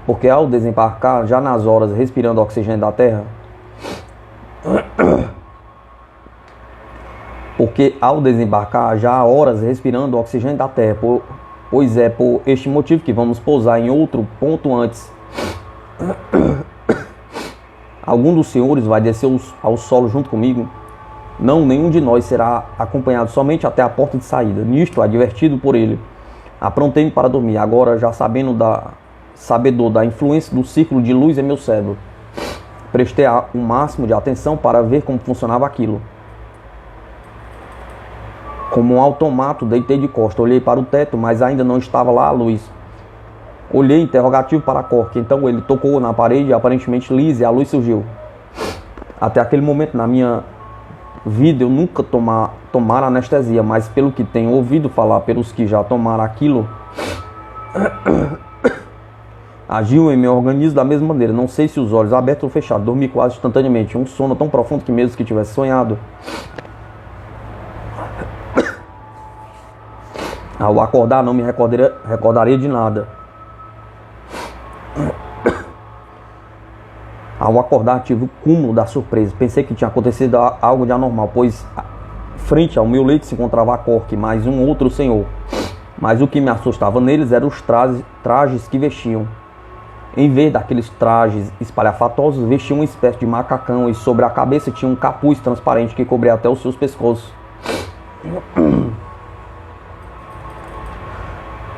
Porque ao desembarcar, já nas horas respirando o oxigênio da terra, pois é por este motivo que vamos pousar em outro ponto antes. Algum dos senhores vai descer ao solo junto comigo? Não, nenhum de nós será acompanhado somente até a porta de saída. Nisto, advertido por ele, aprontei-me para dormir. Agora, já sabedor da influência do círculo de luz em meu cérebro, prestei o máximo de atenção para ver como funcionava aquilo. Como um automato, deitei de costas, olhei para o teto, mas ainda não estava lá a luz. Olhei interrogativo para Cork, então ele tocou na parede, aparentemente lisa, e a luz surgiu. Até aquele momento na minha vida eu nunca tomara anestesia, mas pelo que tenho ouvido falar pelos que já tomaram aquilo, agiu em meu organismo da mesma maneira. Não sei se os olhos abertos ou fechados, dormi quase instantaneamente, um sono tão profundo que mesmo que tivesse sonhado, ao acordar não me recordaria de nada. Ao acordar tive o cúmulo da surpresa. Pensei que tinha acontecido algo de anormal, pois frente ao meu leito se encontrava Cork, mais um outro senhor. Mas o que me assustava neles eram os trajes que vestiam. Em vez daqueles trajes espalhafatosos, vestiam uma espécie de macacão e sobre a cabeça tinha um capuz transparente que cobria até os seus pescoços,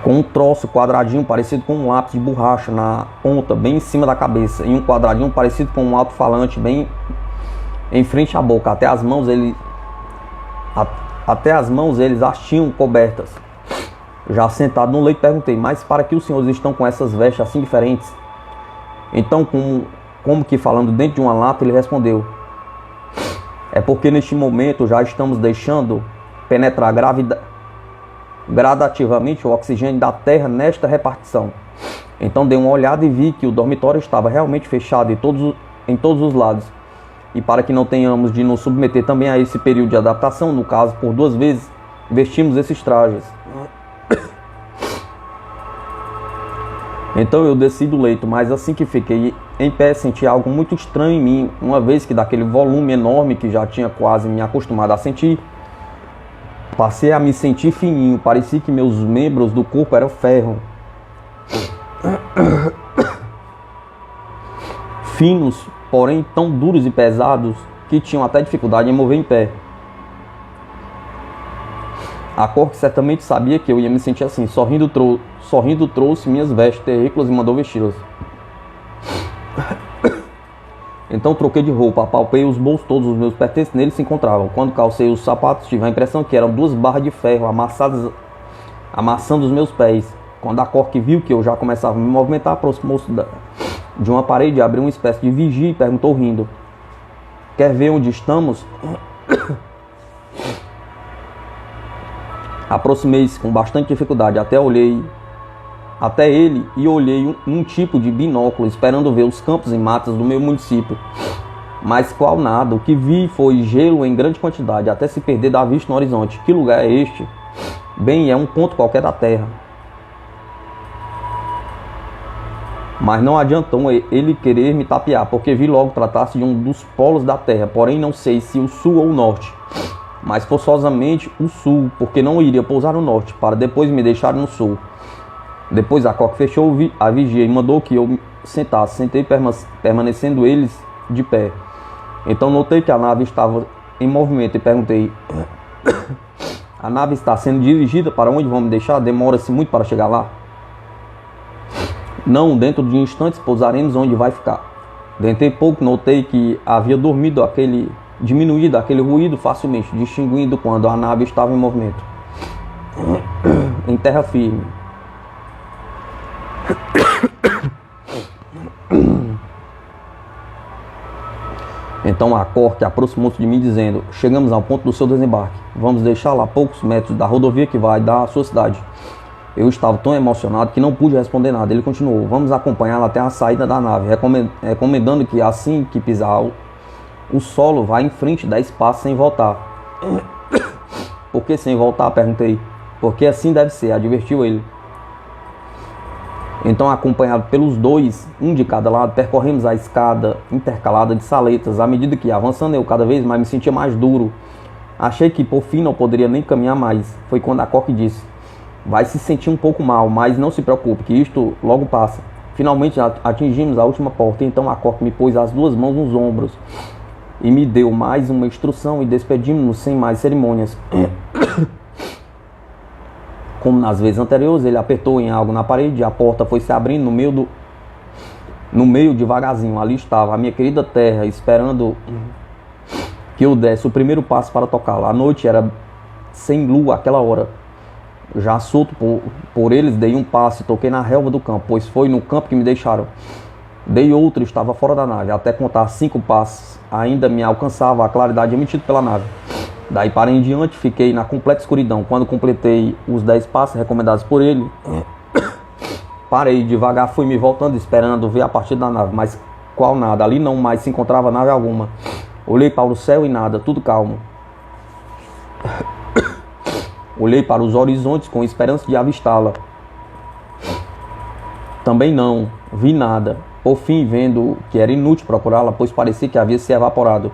com um troço quadradinho parecido com um lápis de borracha na ponta, bem em cima da cabeça, e um quadradinho parecido com um alto-falante bem em frente à boca. Até as mãos eles as tinham cobertas. Já sentado no leito, perguntei: mas para que os senhores estão com essas vestes assim diferentes? Então, como que falando dentro de uma lata, ele respondeu: é porque neste momento já estamos deixando penetrar gradativamente o oxigênio da terra nesta repartição. Então dei uma olhada e vi que o dormitório estava realmente fechado em todos os lados. E para que não tenhamos de nos submeter também a esse período de adaptação, no caso por 2 vezes, vestimos esses trajes. Então eu desci do leito, mas assim que fiquei em pé senti algo muito estranho em mim, uma vez que daquele volume enorme que já tinha quase me acostumado a sentir, passei a me sentir fininho. Parecia que meus membros do corpo eram ferro, finos, porém tão duros e pesados que tinham até dificuldade em mover em pé. A Cork certamente sabia que eu ia me sentir assim. Sorrindo trouxe minhas vestes terrícolas e mandou vesti-las. Então troquei de roupa, apalpei os bolsos, todos os meus pertences neles se encontravam. Quando calcei os sapatos, tive a impressão que eram 2 barras de ferro amassando os meus pés. Quando a Cork viu que eu já começava a me movimentar, aproximou-se de uma parede, abriu uma espécie de vigia e perguntou rindo: quer ver onde estamos? Aproximei-se com bastante dificuldade até ele e olhei um tipo de binóculo, esperando ver os campos e matas do meu município. Mas qual nada, o que vi foi gelo em grande quantidade, até se perder da vista no horizonte. Que lugar é este? Bem, é um ponto qualquer da terra. Mas não adiantou ele querer me tapear, porque vi logo tratar-se de um dos polos da terra, porém não sei se o sul ou o norte. mas forçosamente o sul, porque não iria pousar no norte, para depois me deixar no sul. Depois a Koch fechou a vigia e mandou que eu sentasse. Sentei permanecendo eles de pé. Então notei que a nave estava em movimento e perguntei: a nave está sendo dirigida para onde vamos deixar? Demora-se muito para chegar lá? Não, dentro de instantes pousaremos onde vai ficar. Dentro de pouco notei que havia diminuído aquele ruído facilmente, distinguindo quando a nave estava em movimento. Em terra firme. Então a Koch aproximou-se de mim dizendo: chegamos ao ponto do seu desembarque. Vamos deixá-la a poucos metros da rodovia que vai dar à sua cidade. Eu estava tão emocionado que não pude responder nada. Ele continuou: vamos acompanhá-la até a saída da nave, recomendando que assim que pisar o solo vá em frente da espaço sem voltar. Por que sem voltar? Perguntei. Porque assim deve ser, advertiu ele. Então, acompanhado pelos dois, um de cada lado, percorremos a escada intercalada de saletas. À medida que ia avançando, eu cada vez mais me sentia mais duro. Achei que por fim não poderia nem caminhar mais. Foi quando a Koch disse: vai se sentir um pouco mal, mas não se preocupe, que isto logo passa. Finalmente atingimos a última porta. Então a Koch me pôs as duas mãos nos ombros e me deu mais uma instrução e despedimos-nos sem mais cerimônias. Como nas vezes anteriores, ele apertou em algo na parede e a porta foi se abrindo no meio devagarzinho. Ali estava a minha querida terra, esperando que eu desse o primeiro passo para tocá-la. A noite era sem lua àquela hora. Já solto por eles, dei um passo e toquei na relva do campo, pois foi no campo que me deixaram. Dei outro e estava fora da nave. Até contar 5 passos, ainda me alcançava a claridade emitida pela nave. Daí para em diante fiquei na completa escuridão. Quando completei os 10 passos recomendados por ele, parei devagar, fui me voltando esperando ver a partida da nave, mas qual nada, ali não mais se encontrava nave alguma. Olhei para o céu e nada, tudo calmo. Olhei para os horizontes com esperança de avistá-la. Também não vi nada. Por fim, vendo que era inútil procurá-la, pois parecia que havia se evaporado,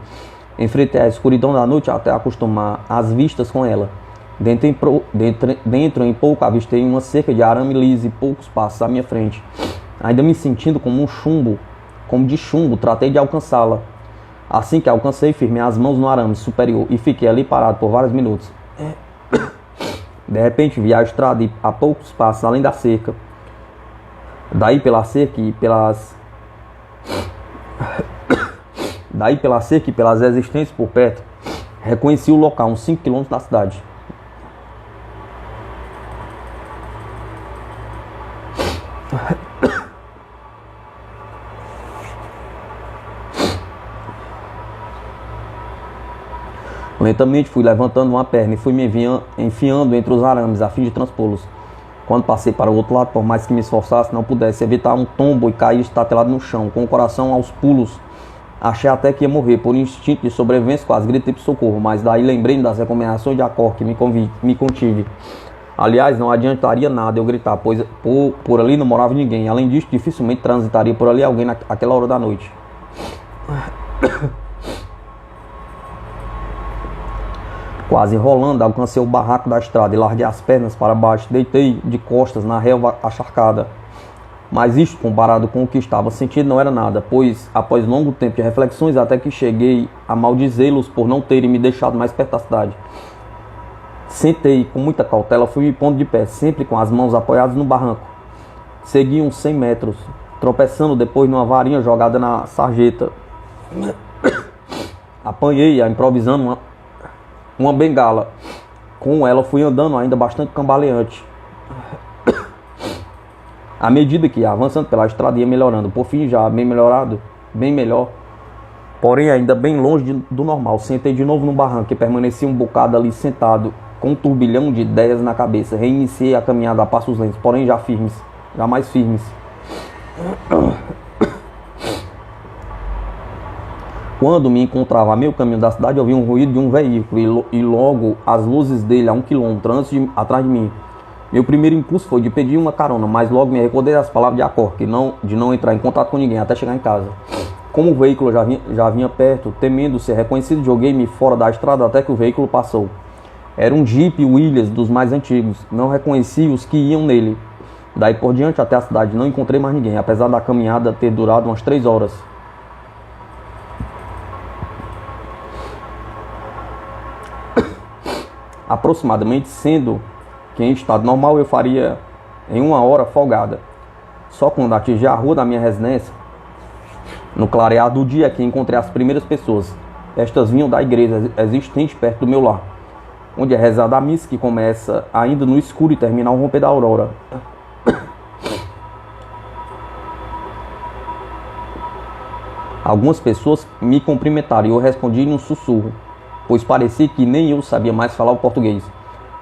enfrentei a escuridão da noite até acostumar as vistas com ela. Dentro em pouco avistei uma cerca de arame liso e poucos passos à minha frente. Ainda me sentindo como de chumbo, tratei de alcançá-la. Assim que alcancei, firmei as mãos no arame superior e fiquei ali parado por vários minutos. De repente vi a estrada a poucos passos além da cerca. Daí pela cerca e pelas existências por perto, reconheci o local, uns 5 km da cidade. Lentamente fui levantando uma perna e fui me enfiando entre os arames a fim de transpô-los. Quando passei para o outro lado, por mais que me esforçasse, não pudesse evitar um tombo e cair estatelado no chão, com o coração aos pulos. Achei até que ia morrer. Por instinto de sobrevivência, quase gritei por socorro, mas daí lembrei-me das recomendações de Koch que me contive. Aliás, não adiantaria nada eu gritar, pois por ali não morava ninguém. Além disso, dificilmente transitaria por ali alguém naquela hora da noite. Quase rolando, alcancei o barraco da estrada e larguei as pernas para baixo. Deitei de costas na relva acharcada. Mas isto, comparado com o que estava sentindo, não era nada, pois, após longo tempo de reflexões, até que cheguei a maldizê-los por não terem me deixado mais perto da cidade. Sentei com muita cautela, fui me pondo de pé, sempre com as mãos apoiadas no barranco. Segui uns 100 metros, tropeçando depois numa varinha jogada na sarjeta. Apanhei-a improvisando uma bengala. Com ela fui andando ainda bastante cambaleante. À medida que ia avançando pela estrada ia melhorando. Por fim, já bem melhor. Porém, ainda bem longe do normal. Sentei de novo no barranco e permaneci um bocado ali sentado, com um turbilhão de ideias na cabeça. Reiniciei a caminhada a passos lentos, porém já mais firmes. Quando me encontrava a meio caminho da cidade, ouvi um ruído de um veículo e logo as luzes dele a 1 quilômetro atrás de mim. Meu primeiro impulso foi de pedir uma carona, mas logo me recordei das palavras de Koch, de não entrar em contato com ninguém até chegar em casa. Como o veículo já vinha perto, temendo ser reconhecido, joguei-me fora da estrada até que o veículo passou. Era um Jeep Willys dos mais antigos. Não reconheci os que iam nele. Daí por diante até a cidade não encontrei mais ninguém, apesar da caminhada ter durado umas 3 horas. Aproximadamente, sendo que em estado normal eu faria em 1 hora folgada. Só quando atingi a rua da minha residência, no clarear do dia, que encontrei as primeiras pessoas. Estas vinham da igreja existente perto do meu lar, onde é rezada a missa, que começa ainda no escuro e termina ao romper da aurora. Algumas pessoas me cumprimentaram e eu respondi em um sussurro, pois parecia que nem eu sabia mais falar o português,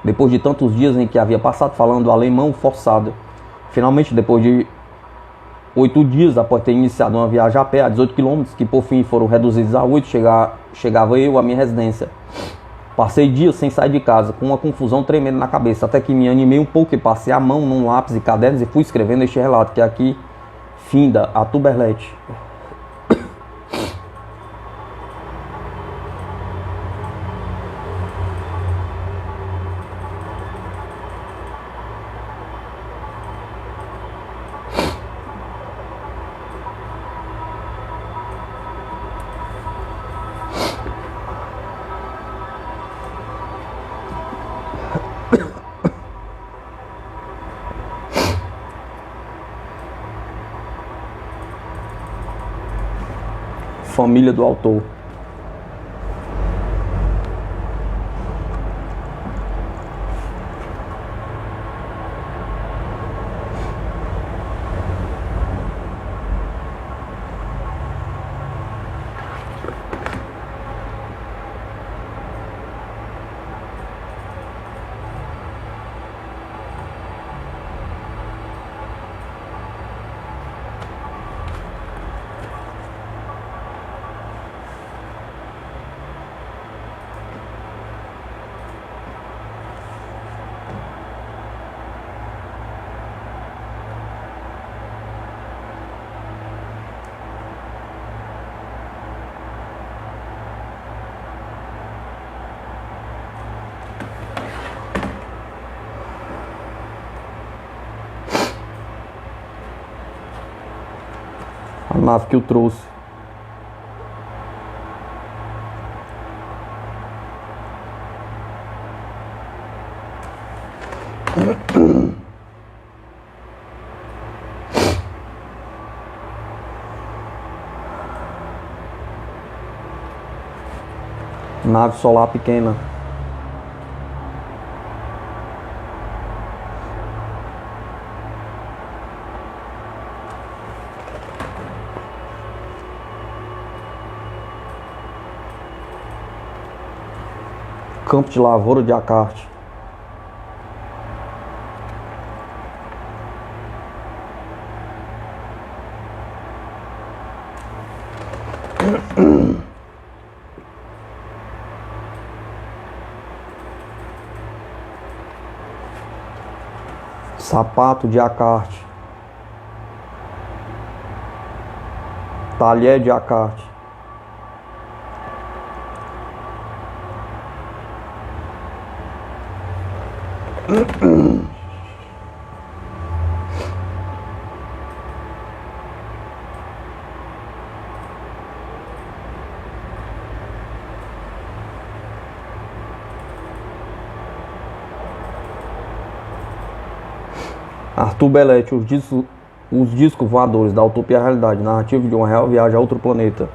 depois de tantos dias em que havia passado falando alemão forçado. Finalmente, depois de 8 dias após ter iniciado uma viagem a pé a 18 km, que por fim foram reduzidos a 8, chegava eu à minha residência. Passei dias sem sair de casa, com uma confusão tremenda na cabeça, até que me animei um pouco e passei a mão num lápis e cadernos e fui escrevendo este relato, que aqui finda a Tuberlete. Família do autor. A nave que o trouxe. Nave solar pequena. Campo de lavoura de Acarte. Sapato de Acarte. Talher de Acarte. Arthur Belletti, os discos voadores da Utopia à Realidade, narrativa de uma real viagem a outro planeta.